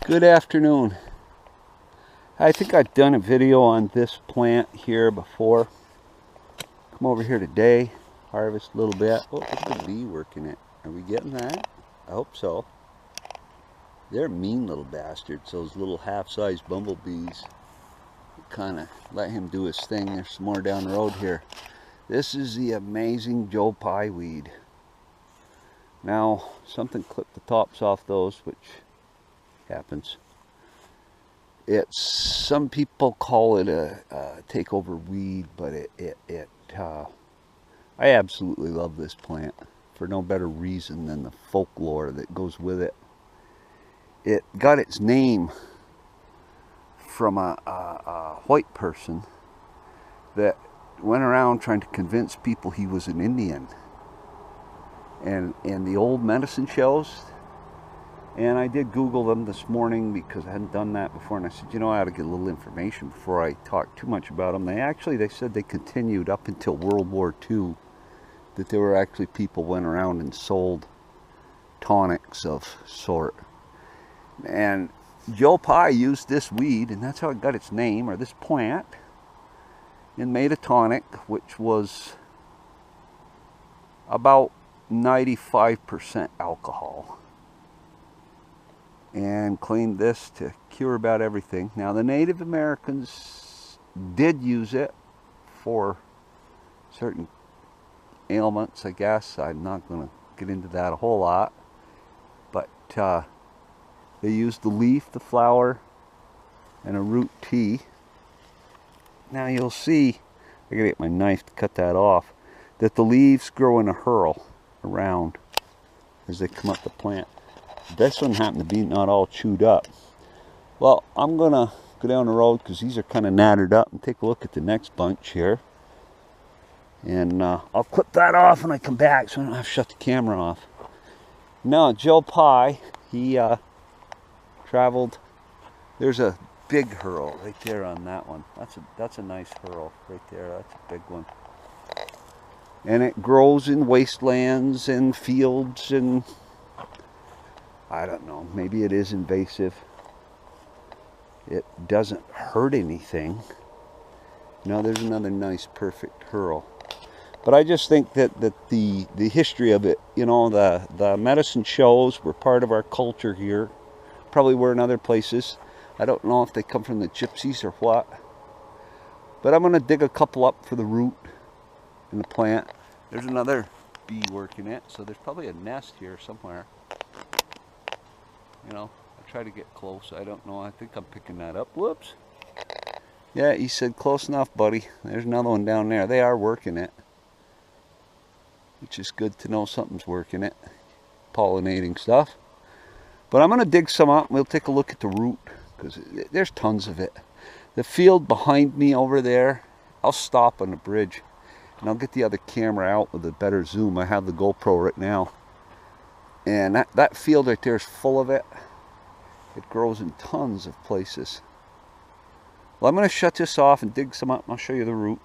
Good afternoon. I think I've done a video on this plant here before. Come over here today, harvest a little bit. Oh, look at the bee working it. Are we getting that? I hope so. They're mean little bastards, those little half-sized bumblebees. Kind of let him do his thing. There's some more down the road here. This is the amazing Joe Pye weed. Now, something clipped the tops off those, which happens. Some people call it a takeover weed, but I absolutely love this plant for no better reason than the folklore that goes with it. It got its name from a white person that went around trying to convince people he was an Indian. And in the old medicine shows, and I did Google them this morning because I hadn't done that before, and I said, you know, I ought to get a little information before I talk too much about them. They said they continued up until World War II, that there were actually people went around and sold tonics of sort. And Joe Pye used this weed, and that's how it got its name, or this plant, and made a tonic which was about 95% alcohol, and claimed this to cure about everything. Now, the Native Americans did use it for certain ailments, I guess. I'm not going to get into that a whole lot, but they used the leaf, the flower, and a root tea. Now you'll see, I gotta get my knife to cut that off, that the leaves grow in a hurl around as they come up the plant. This one happened to be not all chewed up. Well, I'm gonna go down the road because these are kind of nattered up, and take a look at the next bunch here. And I'll clip that off when I come back so I don't have to shut the camera off. Now, Joe Pye, he traveled. There's a big hurl right there on that one. That's a nice hurl right there. That's a big one. And it grows in wastelands and fields, and I don't know, maybe it is invasive. It doesn't hurt anything. Now there's another nice perfect hurl. But I just think that the history of it, you know, the medicine shows were part of our culture here. Probably were in other places. I don't know if they come from the gypsies or what. But I'm going to dig a couple up for the root in the plant. There's another bee working it, so there's probably a nest here somewhere. You know, I try to get close. I don't know. I think I'm picking that up. Whoops. Yeah, he said close enough, buddy. There's another one down there. They are working it, which is good to know something's working it. Pollinating stuff. But I'm going to dig some up. We'll take a look at the root, because there's tons of it. The field behind me over there, I'll stop on the bridge, and I'll get the other camera out with a better zoom. I have the GoPro right now. And that field right there is full of it. It grows in tons of places. Well, I'm going to shut this off and dig some up, and I'll show you the root.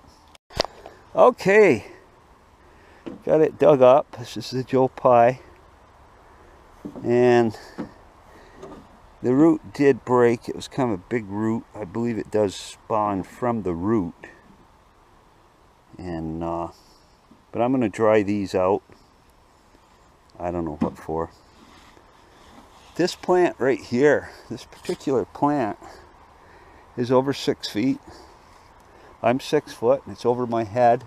Okay. Got it dug up. This is the Joe Pye. And the root did break. It was kind of a big root. I believe it does spawn from the root. And but I'm going to dry these out. I don't know what for. This plant right here, this particular plant, is over 6 feet. I'm 6 foot, and it's over my head.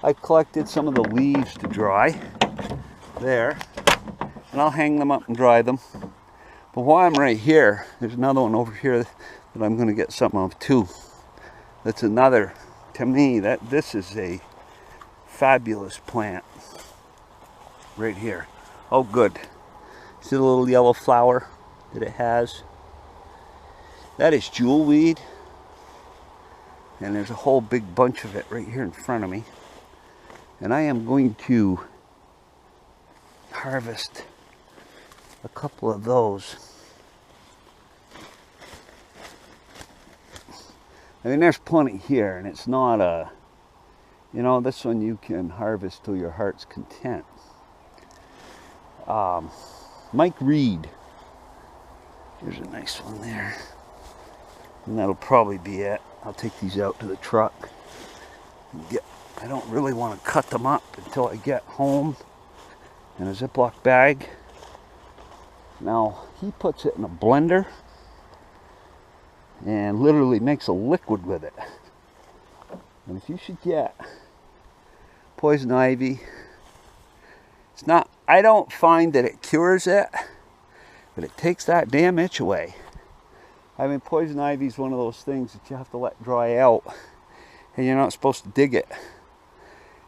I collected some of the leaves to dry there, and I'll hang them up and dry them. But while I'm right here, there's another one over here that I'm going to get something of too. That's another, to me, this is a fabulous plant right here. Oh, good. See the little yellow flower that it has? That is jewelweed, and there's a whole big bunch of it right here in front of me. And I am going to harvest a couple of those. I mean, there's plenty here, and it's not a, you know, this one you can harvest till your heart's content. Mike Reed There's a nice one there. And that'll probably be it. I'll take these out to the truck. I don't really want to cut them up until I get home in a Ziploc bag. Now, he puts it in a blender and literally makes a liquid with it. And if you should get poison ivy, it's not, I don't find that it cures it, but it takes that damn itch away. I mean, poison ivy is one of those things that you have to let dry out, and you're not supposed to dig it.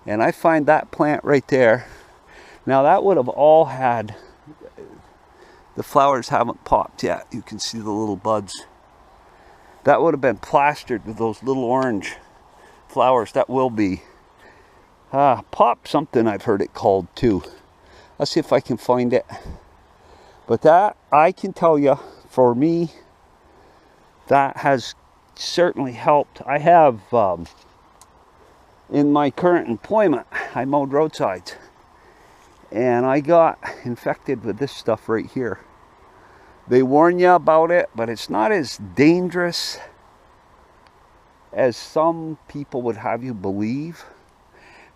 And I find that plant right there. Now that would have all had, the flowers haven't popped yet. You can see the little buds. That would have been plastered with those little orange flowers. That will be pop something, I've heard it called too. Let's see if I can find it. But that, I can tell you, for me, that has certainly helped. I have, in my current employment, I mowed roadsides. And I got infected with this stuff right here. They warn you about it, but it's not as dangerous as some people would have you believe.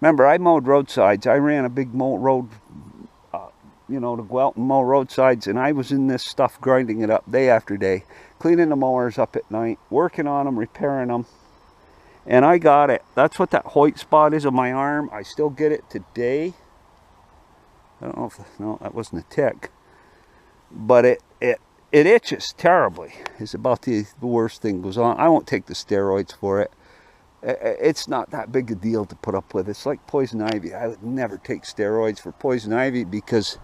Remember, I mowed roadsides. I ran a big road, you know, to go out and mow roadsides, and I was in this stuff grinding it up day after day, cleaning the mowers up at night, working on them, repairing them, and I got it. That's what that white spot is on my arm. I still get it today. I don't know if, no, that wasn't a tick, but it itches terribly. It's about the worst thing goes on. I won't take the steroids for it. It's not that big a deal to put up with. It's like poison ivy. I would never take steroids for poison ivy because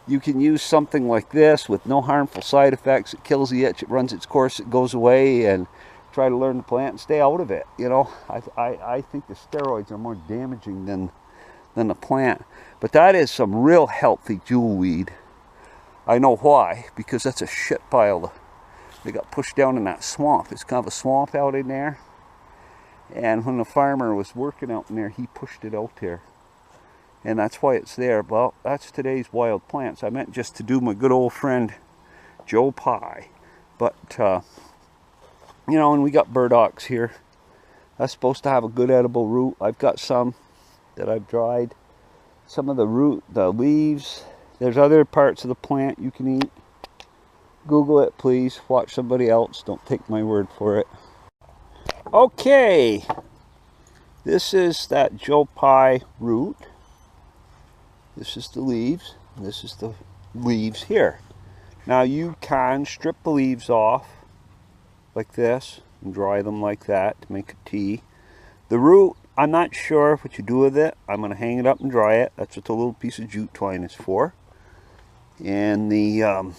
you can use something like this with no harmful side effects. It kills the itch, it runs its course, it goes away, and try to learn the plant and stay out of it. You know, I think the steroids are more damaging than the plant. But that is some real healthy jewelweed. I know why, because that's a shit pile. They got pushed down in that swamp. It's kind of a swamp out in there. And when the farmer was working out in there, he pushed it out there. And that's why it's there. Well, that's today's wild plants. I meant just to do my good old friend Joe Pye. But, you know, and we got burdocks here. That's supposed to have a good edible root. I've got some that I've dried. Some of the root, the leaves. There's other parts of the plant you can eat. Google it, please. Watch somebody else. Don't take my word for it. Okay. This is that Joe Pye root. This is the leaves. This is the leaves here. Now you can strip the leaves off like this and dry them like that to make a tea. The root, I'm not sure what you do with it. I'm going to hang it up and dry it. That's what the little piece of jute twine is for. And the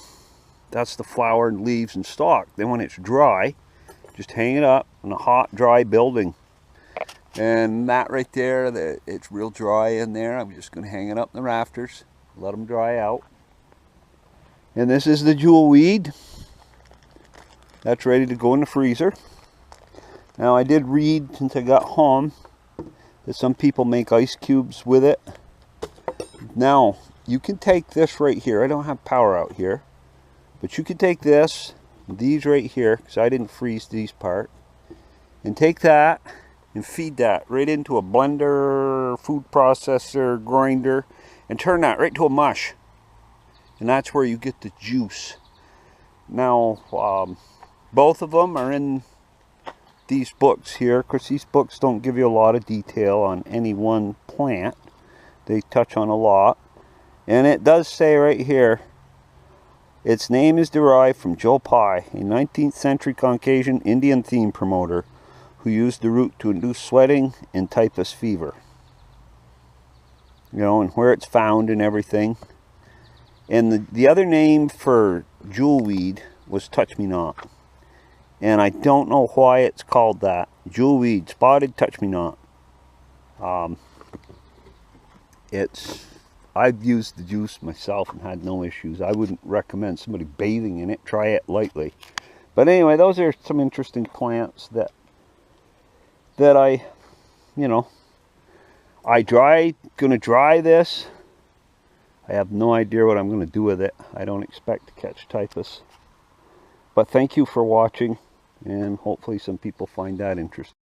that's the flower and leaves and stalk. Then when it's dry, just hang it up in a hot, dry building. And that right there, it's real dry in there. I'm just going to hang it up in the rafters, let them dry out. And this is the jewelweed. That's ready to go in the freezer. Now I did read, since I got home, that some people make ice cubes with it. Now, you can take this right here. I don't have power out here. But you can take this, these right here, because I didn't freeze these part, and take that and feed that right into a blender, food processor, grinder, and turn that right to a mush. And that's where you get the juice. Now, both of them are in these books here. Of course, these books don't give you a lot of detail on any one plant. They touch on a lot. And it does say right here, its name is derived from Joe Pye, a 19th century Caucasian Indian theme promoter who used the root to induce sweating and typhus fever. You know, and where it's found and everything. And the other name for jewelweed was touch-me-not. And I don't know why it's called that. Jewelweed, spotted touch-me-not. I've used the juice myself and had no issues. I wouldn't recommend somebody bathing in it. Try it lightly. But anyway, those are some interesting plants that I, you know, gonna dry this. I have no idea what I'm gonna do with it. I don't expect to catch typhus. But thank you for watching, and hopefully some people find that interesting.